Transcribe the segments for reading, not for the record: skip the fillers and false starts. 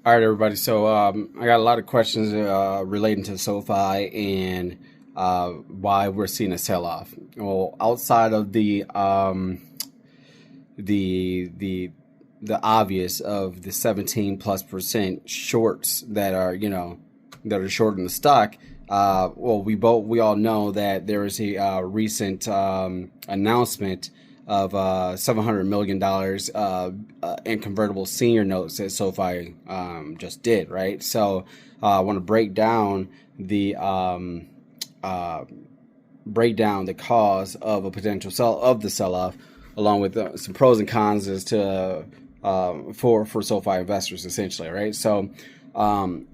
All right, everybody. So I got a lot of questions relating to SoFi and why we're seeing a sell-off. Well, outside of the the the obvious of the 17+% shorts that are that are short in the stock. Well, we all know that there is a recent announcement of $700 million in convertible senior notes that SoFi just did, right? So I want to uh, break down the cause of a potential sell off, along with some pros and cons as to for SoFi investors, essentially, right? So,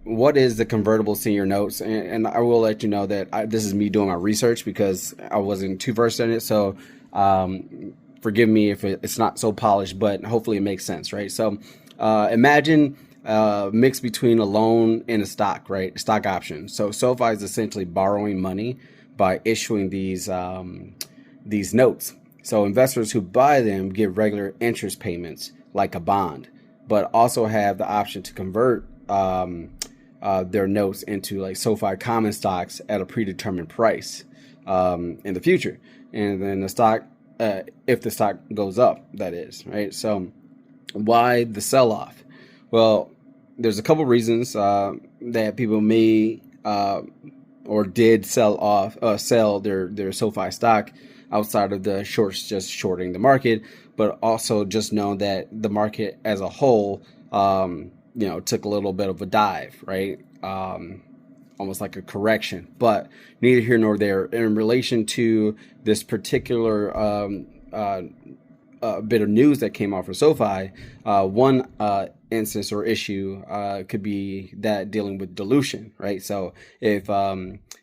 what is the convertible senior notes? And I will let you know that this is me doing my research because I wasn't too versed in it. So, forgive me if it's not so polished, but hopefully it makes sense, right? So, imagine mix between a loan and a stock, right? Stock option. So SoFi is essentially borrowing money by issuing these notes. So investors who buy them get regular interest payments like a bond, but also have the option to convert their notes into like SoFi common stocks at a predetermined price in the future, and then the stock, if the stock goes up, that is, right? So why the sell-off? Well, there's a couple reasons that people may or did sell their SoFi stock outside of the shorts just shorting the market, but also just know that the market as a whole, took a little bit of a dive, right? Almost like a correction, but neither here nor there. In relation to this particular bit of news that came out from SoFi, one instance or issue could be that dealing with dilution, right? So if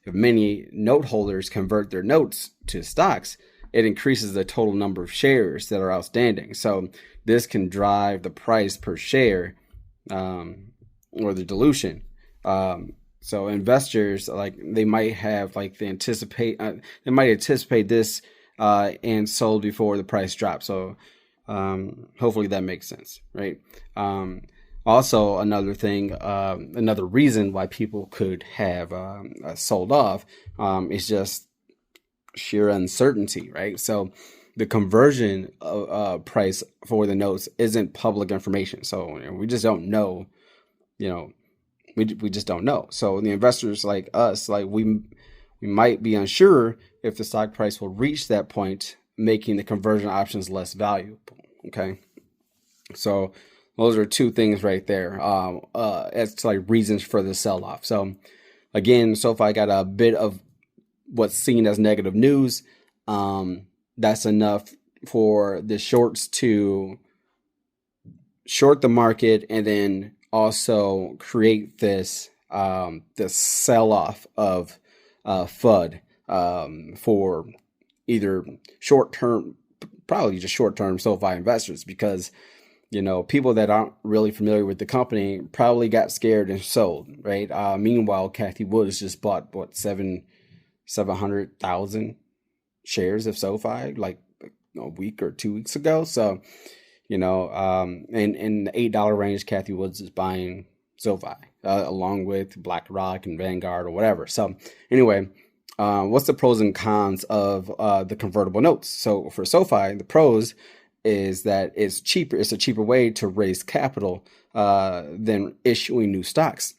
many note holders convert their notes to stocks, it increases the total number of shares that are outstanding. So this can drive the price per share or the dilution. So investors, like, they might have like they might anticipate this and sold before the price drops. So hopefully that makes sense, right? Also, another reason why people could have sold off is just sheer uncertainty, right? So the conversion price for the notes isn't public information, so we just don't know. You know, we just don't know. So the investors like us, like we might be unsure if the stock price will reach that point, making the conversion options less valuable. Okay, so those are two things right there as to like reasons for the sell-off. So again, SoFi got a bit of what's seen as negative news. That's enough for the shorts to short the market and then also create this sell-off of FUD for either short-term, probably just short-term SoFi investors, because people that aren't really familiar with the company probably got scared and sold, right? Meanwhile, Cathie Woods just bought 700,000 shares of SoFi like a week or 2 weeks ago. So in the $8 range, Cathie Woods is buying SoFi along with BlackRock and Vanguard or whatever. So anyway, what's the pros and cons of the convertible notes? So for SoFi, the pros is that it's cheaper. It's a cheaper way to raise capital than issuing new stocks.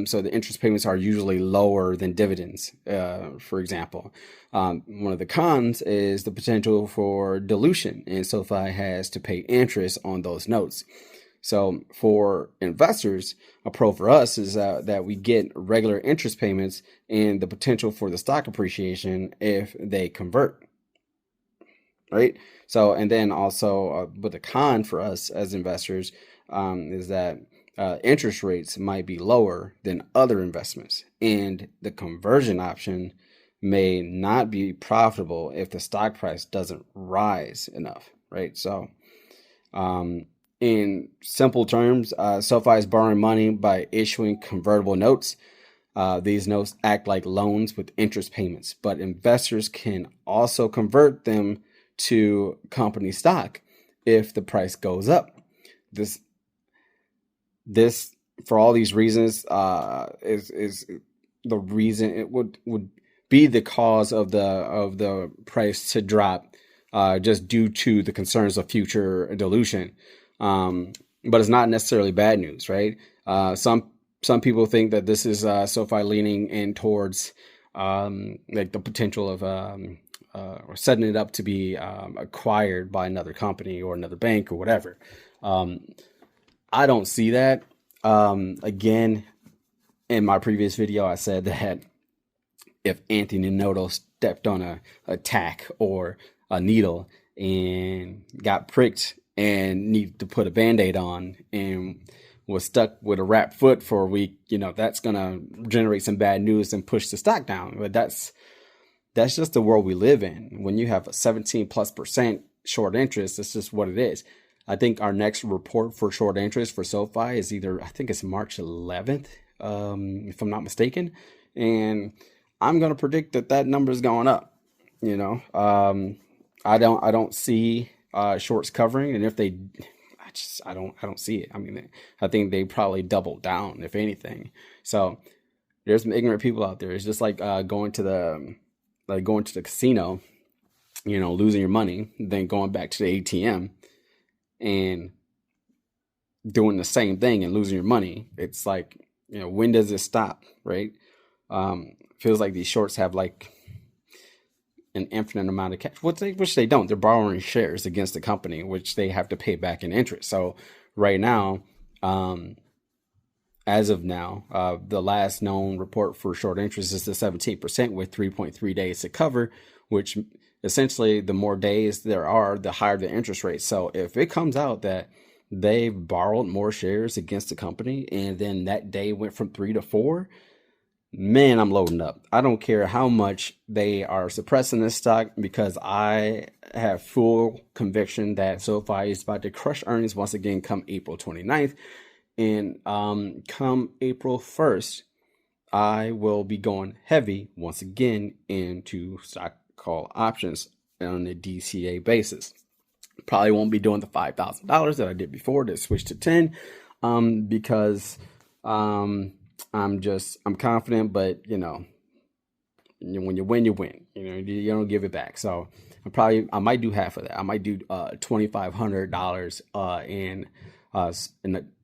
So the interest payments are usually lower than dividends, for example. One of the cons is the potential for dilution, and SoFi has to pay interest on those notes. So for investors, a pro for us is that we get regular interest payments and the potential for the stock appreciation if they convert, right? So, and then also, but the con for us as investors is that interest rates might be lower than other investments, and the conversion option may not be profitable if the stock price doesn't rise enough, right? So, in simple terms, SoFi is borrowing money by issuing convertible notes. These notes act like loans with interest payments, but investors can also convert them to company stock if the price goes up. This this, for all these reasons, is the reason it would be the cause of the price to drop, just due to the concerns of future dilution. But it's not necessarily bad news, right? Some people think that this is SoFi leaning in towards like the potential of or setting it up to be acquired by another company or another bank or whatever. I don't see that. Again, in my previous video, I said that if Anthony Noto stepped on a tack or a needle and got pricked and needed to put a Band-Aid on and was stuck with a wrapped foot for a week, that's going to generate some bad news and push the stock down. But that's just the world we live in. When you have a 17+% short interest, that's just what it is. I think our next report for short interest for SoFi is I think it's March 11th, if I'm not mistaken. And I'm going to predict that number is going up. I don't see shorts covering. And if they, I don't see it. I mean, I think they probably doubled down, if anything. So there's some ignorant people out there. It's just like going to the casino, losing your money, then going back to the ATM and doing the same thing and losing your money. It's like, when does it stop, right? Feels like these shorts have like an infinite amount of cash, which they don't. They're borrowing shares against the company, which they have to pay back in interest. So right now, as of now, the last known report for short interest is the 17% with 3.3 days to cover, which essentially the more days there are, the higher the interest rate. So if it comes out that they've borrowed more shares against the company and then that day went from 3 to 4, man, I'm loading up. I don't care how much they are suppressing this stock, because I have full conviction that SoFi is about to crush earnings once again come April 29th. And come April 1st, I will be going heavy once again into stock call options on a DCA basis. Probably won't be doing the $5,000 that I did before to switch to 10, because I'm confident, but when you win, you win. You don't give it back. So I might do half of that. I might do $2,500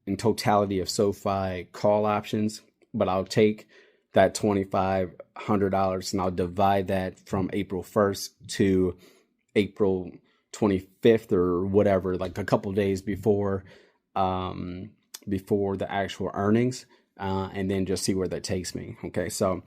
in totality of SoFi call options, but I'll take that $2,500 and I'll divide that from April 1st to April 25th or whatever, like a couple days before the actual earnings, and then just see where that takes me. Okay, so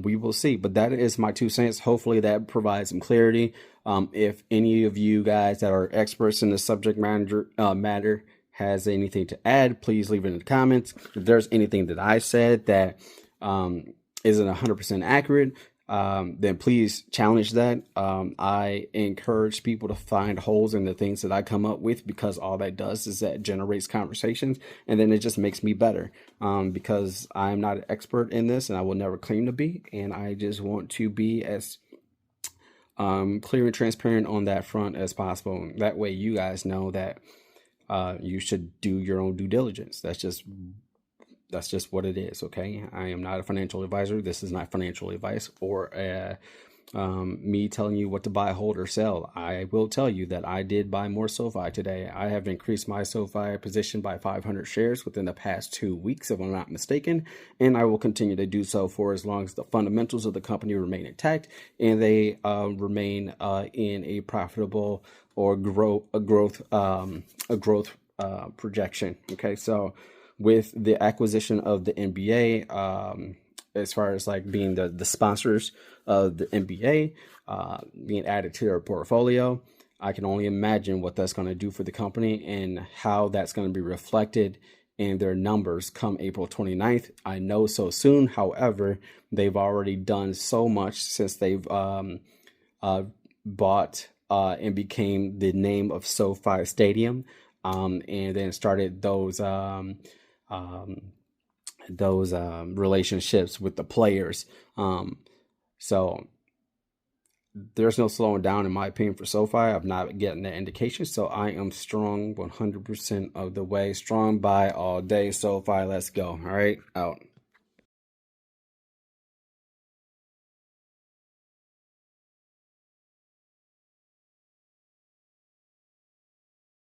we will see. But that is my 2 cents. Hopefully that provides some clarity. If any of you guys that are experts in the subject matter has anything to add, please leave it in the comments. If there's anything that I said that isn't 100% accurate, then please challenge that. I encourage people to find holes in the things that I come up with, because all that does is that generates conversations, and then it just makes me better, because I'm not an expert in this and I will never claim to be, and I just want to be as clear and transparent on that front as possible. That way you guys know that you should do your own due diligence. That's just what it is. Okay. I am not a financial advisor. This is not financial advice or me telling you what to buy, hold, or sell. I will tell you that I did buy more SoFi today. I have increased my SoFi position by 500 shares within the past 2 weeks, if I'm not mistaken, and I will continue to do so for as long as the fundamentals of the company remain intact and they remain in a profitable or a growth projection. Okay, so with the acquisition of the NBA, as far as like being the sponsors of the NBA, being added to their portfolio, I can only imagine what that's going to do for the company and how that's going to be reflected in their numbers come April 29th. I know so soon. However, they've already done so much since they've bought and became the name of SoFi Stadium, and then started those relationships with the players. So there's no slowing down in my opinion for SoFi. I'm not getting that indication, so I am strong 100% of the way. Strong buy all day. SoFi, let's go. All right, out.